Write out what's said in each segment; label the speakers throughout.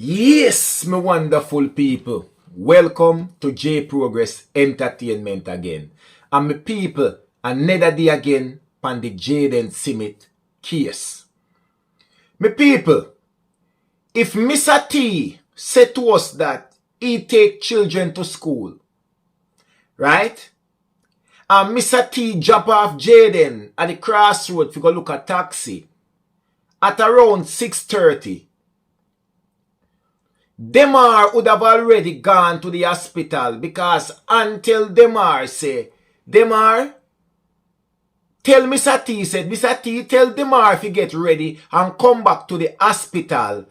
Speaker 1: Yes, my wonderful people. Welcome to J Progress Entertainment again. And my people, another day again on the JAYDEN Summit case. My people, if Mr. T said to us that he take children to school, right? And Mr. T drop off JAYDEN at the crossroad to go look at taxi at around 6:30. Demar would have already gone to the hospital because until Demar say, Demar, tell Mr. T, said, Mr. T, tell Demar if he get ready and come back to the hospital,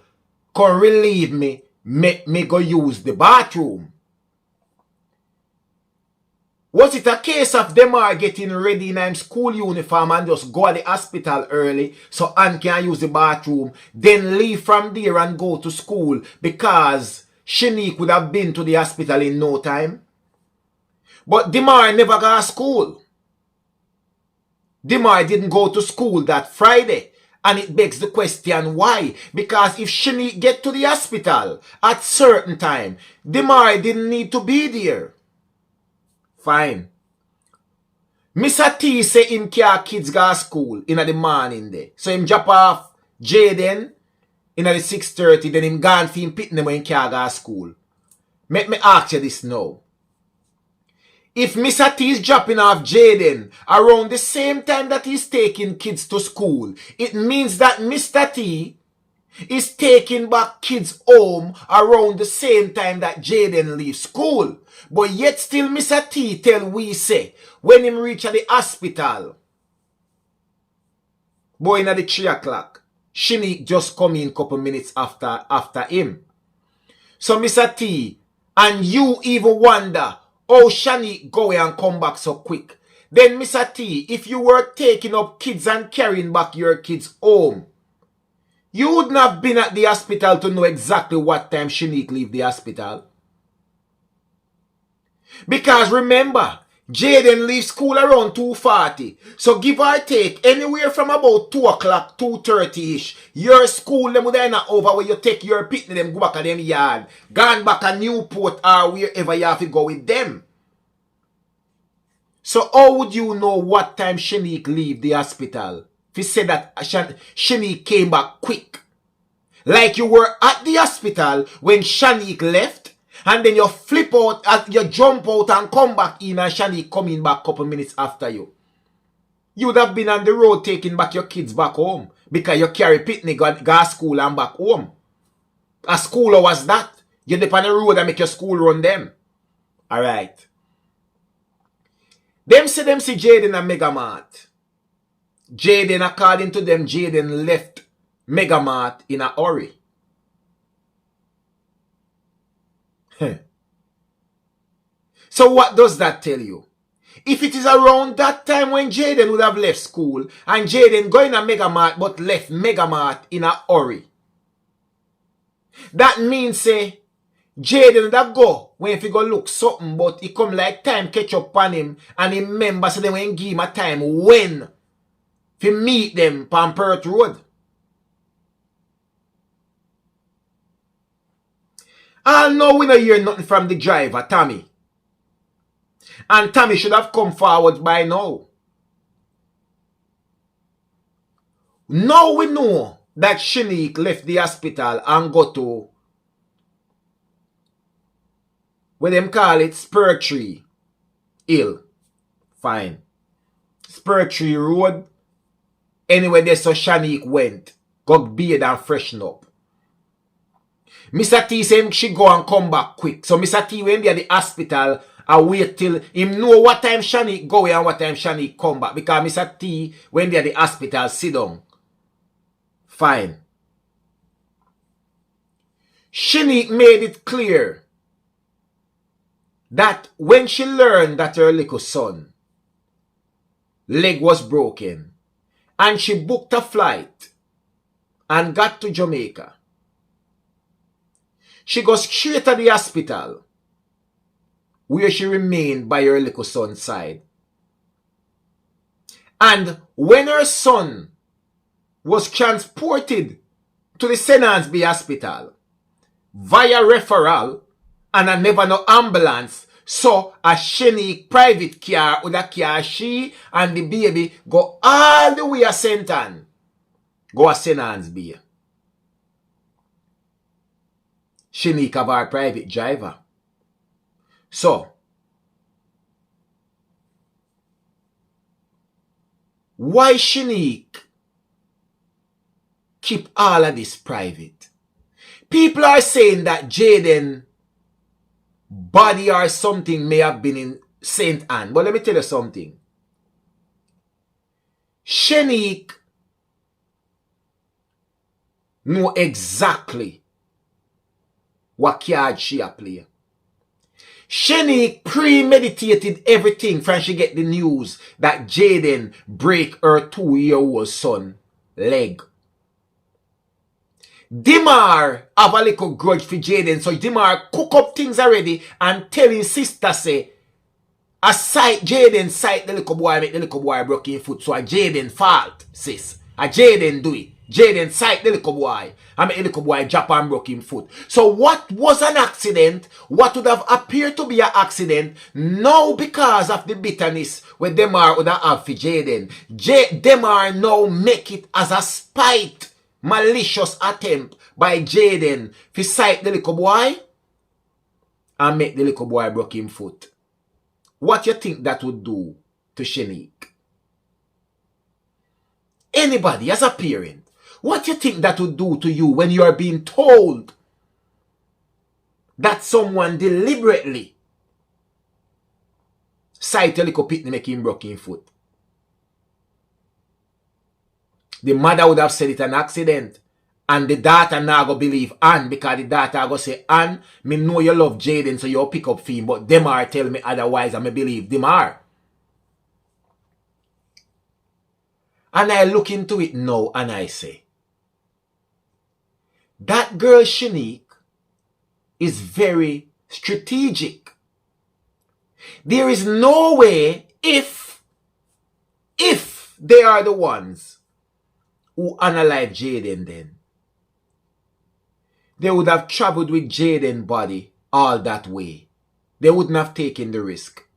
Speaker 1: come relieve me, make me go use the bathroom. Was it a case of Demar getting ready in his school uniform and just go to the hospital early so Ann can use the bathroom, then leave from there and go to school because SHENEQUE would have been to the hospital in no time? But Demar never got to school. Demar didn't go to school that Friday. And it begs the question why? Because if SHENEQUE get to the hospital at certain time, Demar didn't need to be there. Fine. Mr. T say him carry kids go to school in the morning there. So him drop off JAYDEN in the 6:30, then him gone for him picking them when him carry go to school. Make me ask you this now. If Mr. T is dropping off JAYDEN around the same time that he's taking kids to school, it means that Mr. T is taking back kids home around the same time that JAYDEN leaves school. But yet still Mr. T tell we say, when him reach at the hospital, boy in at the 3 o'clock, SHENEQUE just come in couple minutes after him. So Mr. T, and you even wonder, how SHENEQUE go and come back so quick. Then Mr. T, if you were taking up kids and carrying back your kids home, you wouldn't have been at the hospital to know exactly what time SHENEQUE leave the hospital. Because remember, JAYDEN leaves school around 2:40. So give or take, anywhere from about 2 o'clock, 2:30-ish, your school them would end up over where you take your picnic them go back at them yard. Gone back to Newport or wherever you have to go with them. So how would you know what time SHENEQUE leave the hospital? If you said that SHENEQUE came back quick. Like you were at the hospital when SHENEQUE left. And then you flip out, you jump out and come back in and SHENEQUE coming back couple minutes after you. You would have been on the road taking back your kids back home. Because you carry picnic, go to school and back home. A school was that. You dip on the road and make your school run them. Alright. Them see JAYDEN and Megamart. JAYDEN, according to them, JAYDEN left Megamart in a hurry. So what does that tell you? If it is around that time when JAYDEN would have left school and JAYDEN going to Megamart but left Megamart in a hurry, that means say JAYDEN would have go when he go look something but he come like time catch up on him and he remember so then when give him a time when he meet them on Perth Road. I know we don't hear nothing from the driver, Tommy. And Tommy should have come forward by now. Now we know that SHENEQUE left the hospital and go to what them call it, Spur-Tree Hill. Fine. Spur-Tree Road. Anyway, there so SHENEQUE went. Got bathe and freshen up. Mr. T said she go and come back quick. So Mr. T went there at the hospital and wait till him know what time SHENEQUE go and what time SHENEQUE come back. Because Mr. T went there at the hospital, sit down. Fine. SHENEQUE made it clear that when she learned that her little son leg was broken and she booked a flight and got to Jamaica, she goes straight to the hospital where she remained by her little son's side. And when her son was transported to the St. Anne's Bay Hospital, via referral and I never no ambulance. So a Shenique private car with a car she and the baby go all the way a St. Ann. Go a St. Ann's Bay. Shenique have our private driver. So why Shenique keep all of this private? People are saying that Jayden body or something may have been in St. Ann. But let me tell you something. Shenique know exactly what card she a play. Shenique premeditated everything from she get the news that Jayden break her 2-year-old son leg. Demar have a little grudge for Jayden, so Demar cook up things already and tell his sister say, a sight Jayden sight the little boy make the little boy broke his foot, so a Jayden fault, sis. A Jayden do it. Jayden sight the little boy and make the little boy drop and broke his foot. So what was an accident, what would have appeared to be an accident, now because of the bitterness where Demar would have for Jayden. Demar now make it as a spite. Malicious attempt by Jayden to sight the little boy and make the little boy broke him foot. What you think that would do to Shenique? Anybody as a parent, what you think that would do to you when you are being told that someone deliberately sight a little pitney make him broke him foot? The mother would have said it an accident. And the daughter now go believe Ann because the daughter go say, Ann, me know you love Jayden so you pick up film, but Demar tell me otherwise and me believe Demar. And I look into it now and I say, that girl Shenique is very strategic. There is no way if they are the ones who analyze Jayden then, they would have traveled with Jayden's body all that way. They wouldn't have taken the risk.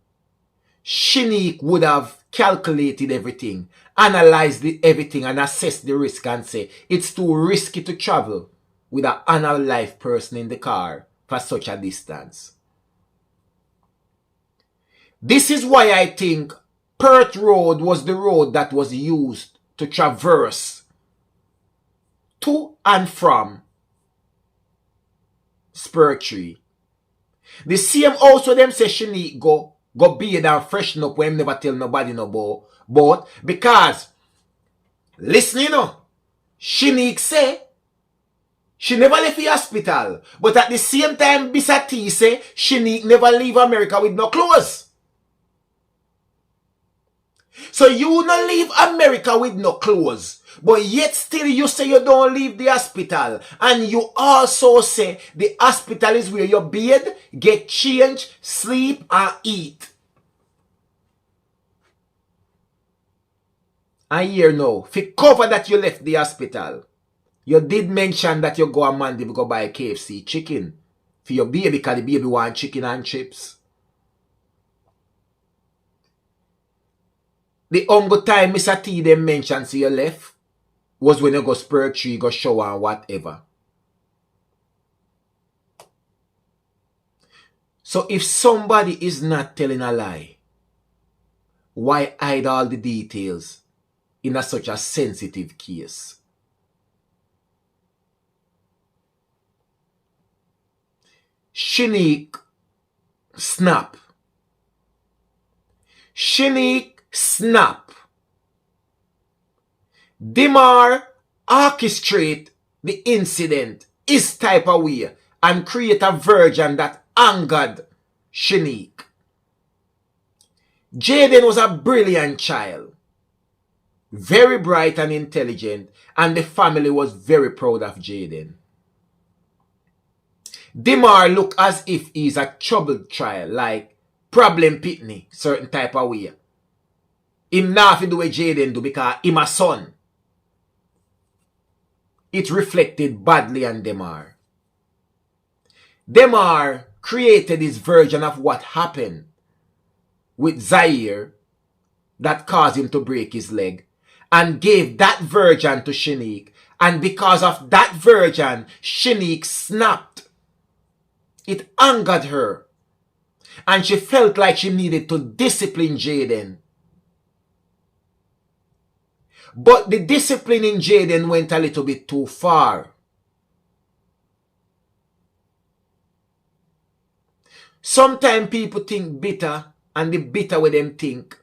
Speaker 1: Shenique would have calculated everything, analyzed everything and assessed the risk and say, it's too risky to travel with an unalive person in the car for such a distance. This is why I think Perth Road was the road that was used to traverse to and from Spur Tree. The same also them say Shenique go bathe and freshen up when never tell nobody no about because listen you know, Shenique say she never left the hospital, but at the same time Bisa T say Shenique never leave America with no clothes. So you not leave America with no clothes, but yet still you say you don't leave the hospital. And you also say the hospital is where you bathe, get changed, sleep and eat. And here now, for cover that you left the hospital, you did mention that you go on Monday to go buy KFC chicken for your baby because the baby want chicken and chips. The only time Mr. T them mentioned see you left was when you go Spur Tree, go shower and whatever. So if somebody is not telling a lie, why hide all the details in such a sensitive case? Shenique snap. Shenique snap. Demar orchestrate the incident his type of way and create a version that angered Shenique. Jayden was a brilliant child, very bright and intelligent, and the family was very proud of Jayden. Demar look as if he's a troubled child, like problem pitney, certain type of way. Him not fi do what Jayden do because him a son. It reflected badly on Demar. Demar created his version of what happened with Zaire that caused him to break his leg and gave that version to SHENEQUE. And because of that version, SHENEQUE snapped. It angered her. And she felt like she needed to discipline JAYDEN. But the disciplining JAYDEN went a little bit too far. Sometimes people think bitter, and the bitter way them think,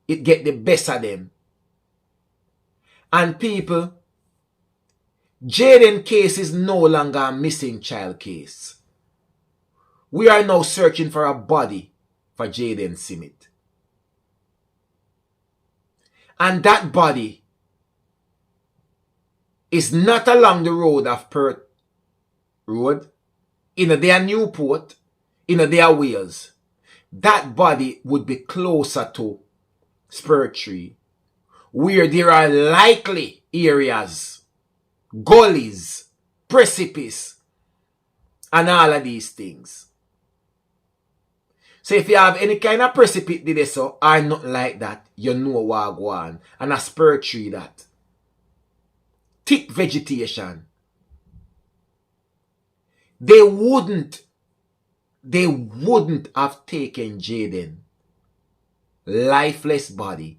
Speaker 1: it get the best of them. And people, JAYDEN case is no longer a missing child case. We are now searching for a body for JAYDEN Simit. And that body is not along the road of Perth Road, in their Newport, in their Wales. That body would be closer to Spur Tree, where there are likely areas, gullies, precipice, and all of these things. So if you have any kind of precipice did it so, or nothing like that, you know what go on. And a Spur Tree that. Thick vegetation. They wouldn't have taken JAYDEN lifeless body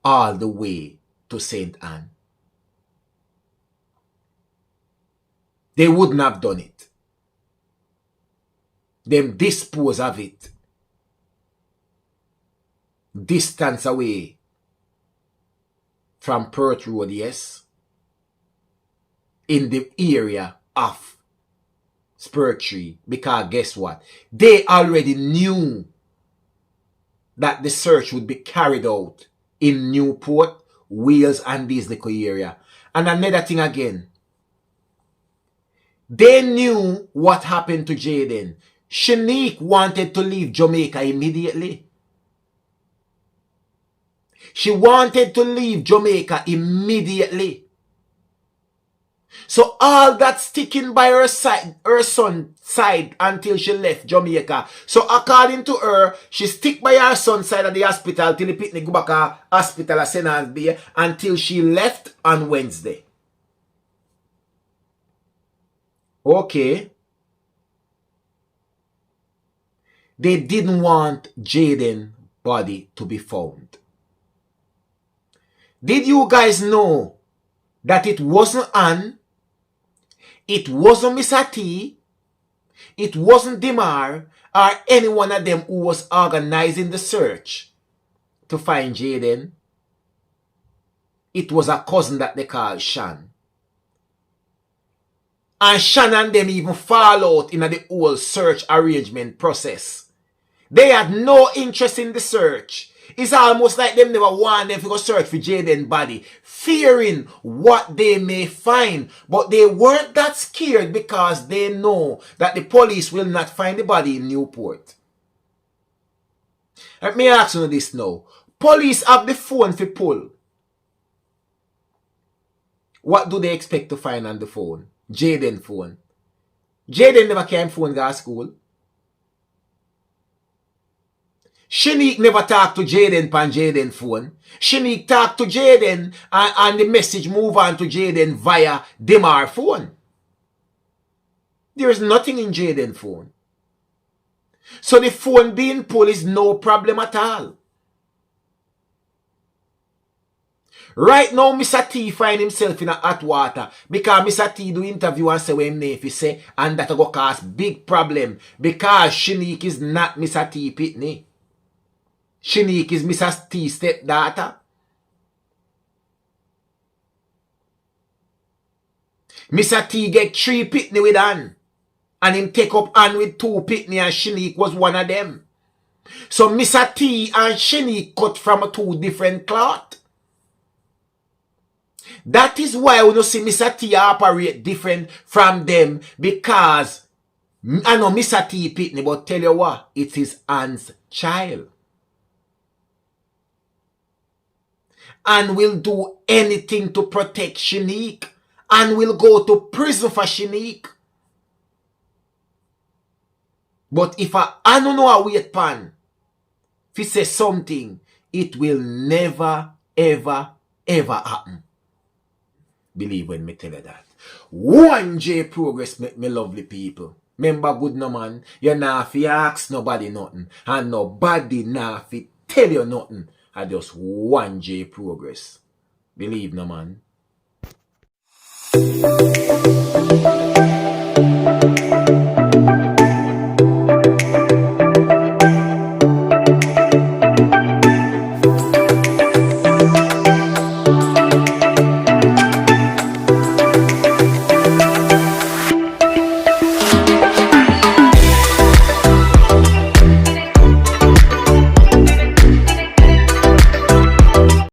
Speaker 1: all the way to St. Anne. They wouldn't have done it. Them dispose of it distance away from Perth Road, yes, in the area of Spur Tree, because guess what? They already knew that the search would be carried out in Newport, Wales, and this little area. And another thing again, they knew what happened to JAYDEN. SHENEQUE wanted to leave Jamaica immediately. She wanted to leave Jamaica immediately. So all that sticking by her son's side until she left Jamaica. So according to her, she stick by her son's side of the hospital till the picnic go back to hospital at St. Bay until she left on Wednesday. Okay. They didn't want JAYDEN's body to be found. Did you guys know that it wasn't Anne, it wasn't Miss T, it wasn't Demar, or any one of them who was organizing the search to find JAYDEN? It was a cousin that they called Shan. And Shan and them even fall out in the whole search arrangement process. They had no interest in the search. It's almost like them never want them to go search for JAYDEN's body, fearing what they may find. But they weren't that scared because they know that the police will not find the body in Newport. Let me ask you this now. Police have the phone for pull. What do they expect to find on the phone? JAYDEN phone. JAYDEN never came phone to school. SHENEQUE never talked to JAYDEN on JAYDEN phone. SHENEQUE talked to JAYDEN and the message move on to JAYDEN via Demar phone. There is nothing in JAYDEN phone. So the phone being pulled is no problem at all. Right now, Mr. T find himself in a hot water because Mr. T do interview and say what him name say, and that go cause big problem because SHENEQUE is not Mr. T pitney. SHENEQUE is Mr. T's stepdaughter. Mr. T get 3 pitney with Anne. And him take up Anne with 2 pitney and SHENEQUE was one of them. So Mr. T and SHENEQUE cut from 2 different cloth. That is why we don't see Mr. T operate different from them because I know Mr. T pitney, but tell you what, it is Anne's child. And will do anything to protect SHENEQUE. And will go to prison for SHENEQUE. But if I don't know a wait pan, if he say something, it will never, ever, ever happen. Believe when me tell you that. 1J progress, me lovely people. Remember, good no man, you not fi ask nobody nothing. And nobody not fi tell you nothing. I just 1J progress. Believe no man.